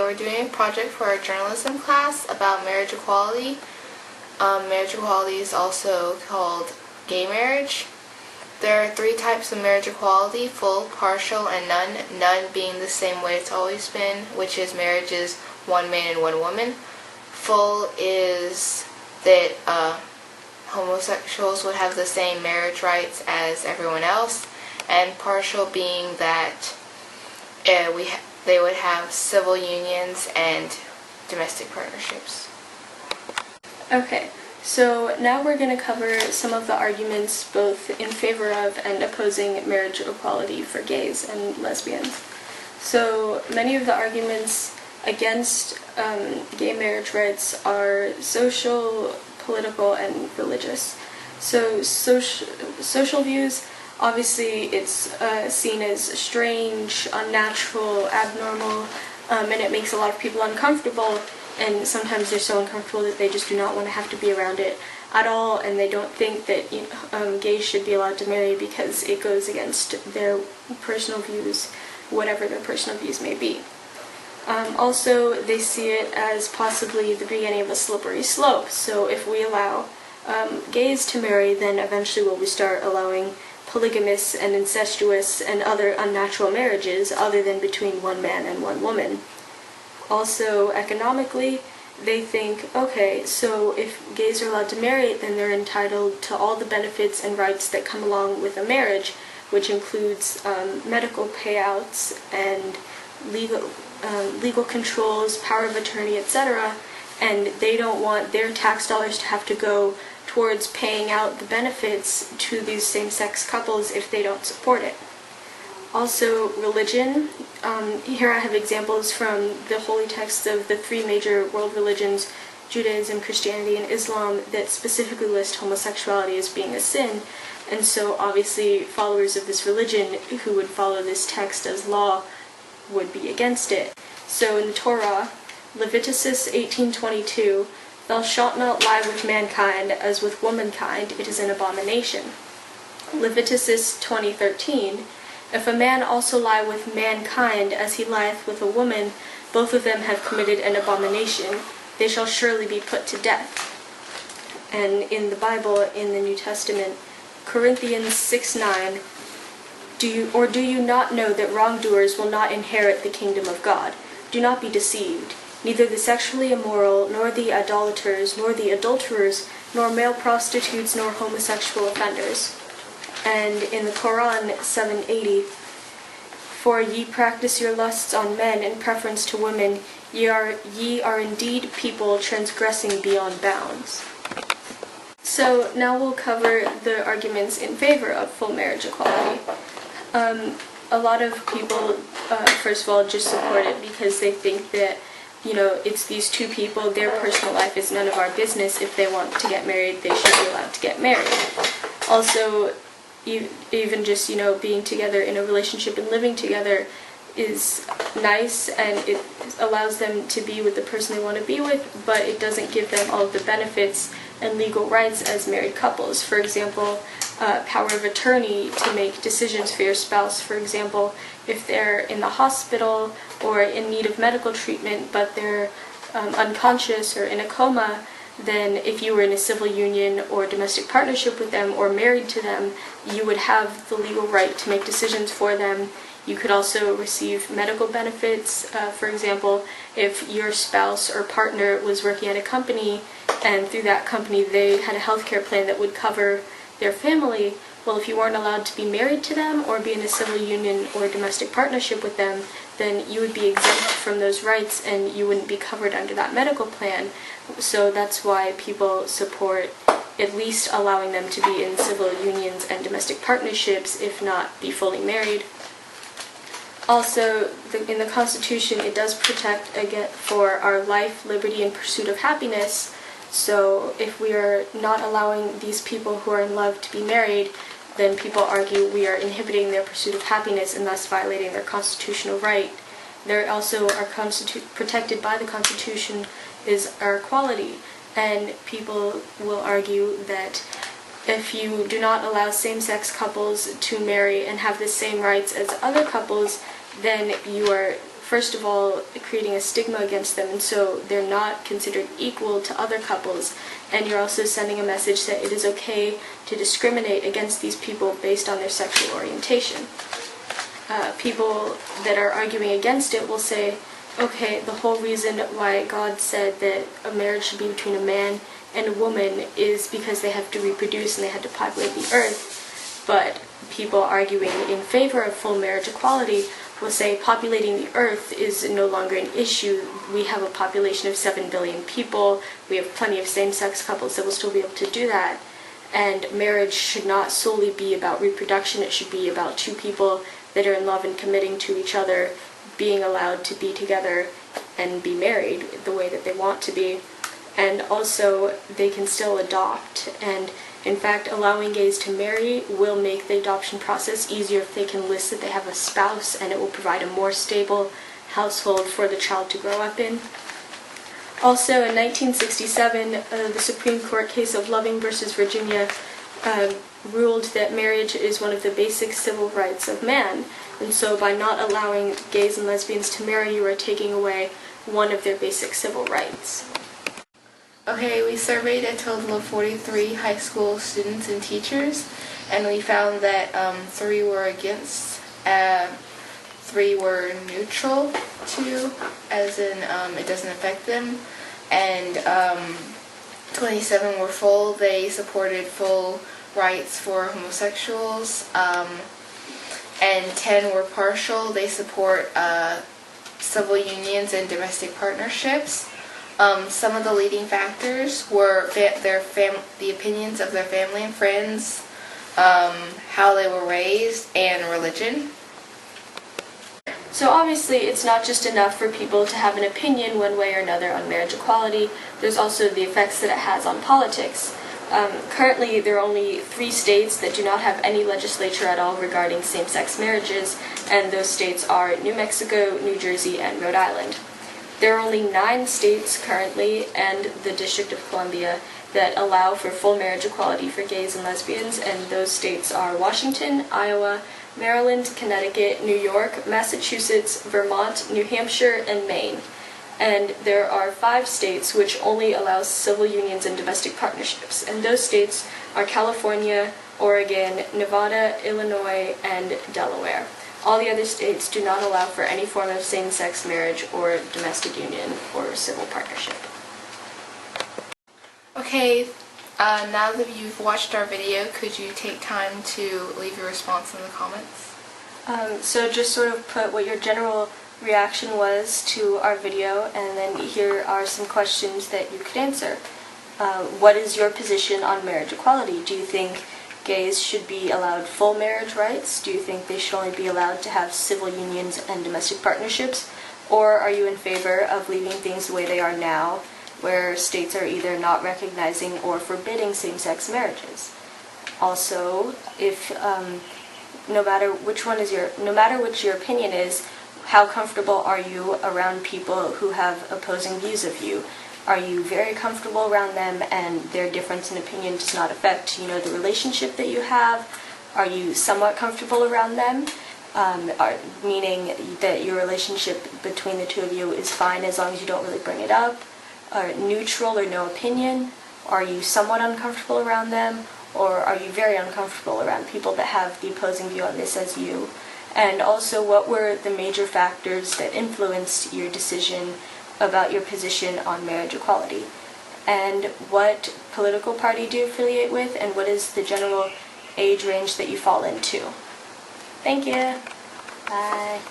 we're doing a project for our journalism class about marriage equality. Marriage equality is also called gay marriage. There are 3 types of marriage equality: full, partial, and none. None being the same way it's always been, which is marriage is one man and one woman. Full is that homosexuals would have the same marriage rights as everyone else, and partial being that they would have civil unions and domestic partnerships. Okay, so now we're going to cover some of the arguments both in favor of and opposing marriage equality for gays and lesbians. So many of the arguments against gay marriage rights are social, political, and religious. So social views, obviously it's seen as strange, unnatural, abnormal, and it makes a lot of people uncomfortable, and sometimes they're so uncomfortable that they just do not want to have to be around it at all, and they don't think that gays should be allowed to marry because it goes against their personal views, whatever their personal views may be. Also, they see it as possibly the beginning of a slippery slope. So if we allow gays to marry, then eventually will we start allowing polygamous and incestuous and other unnatural marriages other than between one man and one woman. Also, economically, they think, okay, so if gays are allowed to marry, then they're entitled to all the benefits and rights that come along with a marriage, which includes medical payouts and legal controls, power of attorney, etc., and they don't want their tax dollars to have to go towards paying out the benefits to these same-sex couples if they don't support it. Also, religion. Here I have examples from the holy texts of the 3 major world religions, Judaism, Christianity, and Islam, that specifically list homosexuality as being a sin, and so obviously followers of this religion who would follow this text as law would be against it. So in the Torah, Leviticus 18:22, "Thou shalt not lie with mankind as with womankind, it is an abomination." Leviticus 20:13, "If a man also lie with mankind as he lieth with a woman, both of them have committed an abomination, they shall surely be put to death." And in the Bible, in the New Testament, Corinthians 6:9, do you not know that wrongdoers will not inherit the kingdom of God? Do not be deceived. Neither the sexually immoral, nor the idolaters, nor the adulterers, nor male prostitutes, nor homosexual offenders. And in the Quran 7:80, "For ye practice your lusts on men in preference to women, ye are indeed people transgressing beyond bounds." So now we'll cover the arguments in favor of full marriage equality. A lot of people, first of all, just support it because they think that, it's these 2 people, their personal life is none of our business. If they want to get married, they should be allowed to get married. Also, even just, being together in a relationship and living together is nice, and it allows them to be with the person they want to be with, but it doesn't give them all of the benefits and legal rights as married couples. For example, power of attorney to make decisions for your spouse. For example, if they're in the hospital or in need of medical treatment, but they're unconscious or in a coma, then if you were in a civil union or domestic partnership with them or married to them, you would have the legal right to make decisions for them. You could also receive medical benefits. For example, if your spouse or partner was working at a company and through that company they had a healthcare plan that would cover their family, well, if you weren't allowed to be married to them or be in a civil union or domestic partnership with them, then you would be exempt from those rights and you wouldn't be covered under that medical plan. So that's why people support at least allowing them to be in civil unions and domestic partnerships, if not be fully married. Also, in the Constitution, it does protect for our life, liberty, and pursuit of happiness. So if we are not allowing these people who are in love to be married, then people argue we are inhibiting their pursuit of happiness and thus violating their constitutional right. There also are protected by the Constitution is our equality, and people will argue that if you do not allow same-sex couples to marry and have the same rights as other couples, then you are first of all, creating a stigma against them, and so they're not considered equal to other couples. And you're also sending a message that it is okay to discriminate against these people based on their sexual orientation. People that are arguing against it will say, okay, the whole reason why God said that a marriage should be between a man and a woman is because they have to reproduce and they had to populate the earth. But people arguing in favor of full marriage equality will say populating the earth is no longer an issue. We have a population of 7 billion people. We have plenty of same-sex couples that will still be able to do that. And marriage should not solely be about reproduction. It should be about two people that are in love and committing to each other, being allowed to be together and be married the way that they want to be. And also, they can still adopt. And in fact, allowing gays to marry will make the adoption process easier if they can list that they have a spouse, and it will provide a more stable household for the child to grow up in. Also, in 1967, the Supreme Court case of Loving versus Virginia ruled that marriage is one of the basic civil rights of man. And so by not allowing gays and lesbians to marry, you are taking away one of their basic civil rights. Okay, we surveyed a total of 43 high school students and teachers, and we found that 3 were against, 3 were neutral to, as in it doesn't affect them, and 27 were full. They supported full rights for homosexuals, and 10 were partial. They support civil unions and domestic partnerships. Some of the leading factors were the opinions of their family and friends, how they were raised, and religion. So obviously it's not just enough for people to have an opinion one way or another on marriage equality. There's also the effects that it has on politics. Currently, there are only 3 states that do not have any legislature at all regarding same-sex marriages, and those states are New Mexico, New Jersey, and Rhode Island. There are only 9 states currently, and the District of Columbia, that allow for full marriage equality for gays and lesbians, and those states are Washington, Iowa, Maryland, Connecticut, New York, Massachusetts, Vermont, New Hampshire, and Maine. And there are 5 states which only allow civil unions and domestic partnerships, and those states are California, Oregon, Nevada, Illinois, and Delaware. All the other states do not allow for any form of same-sex marriage or domestic union or civil partnership. Okay, now that you've watched our video, could you take time to leave your response in the comments? So just sort of put what your general reaction was to our video, and then here are some questions that you could answer. What is your position on marriage equality? Do you think gays should be allowed full marriage rights? Do you think they should only be allowed to have civil unions and domestic partnerships? Or are you in favor of leaving things the way they are now, where states are either not recognizing or forbidding same-sex marriages? Also, if no matter which your opinion is, how comfortable are you around people who have opposing views of you? Are you very comfortable around them and their difference in opinion does not affect, the relationship that you have? Are you somewhat comfortable around them? Meaning that your relationship between the two of you is fine as long as you don't really bring it up? Neutral or no opinion? Are you somewhat uncomfortable around them? Or are you very uncomfortable around people that have the opposing view on this as you? And also, what were the major factors that influenced your decision about your position on marriage equality? And what political party do you affiliate with, and what is the general age range that you fall into? Thank you. Bye.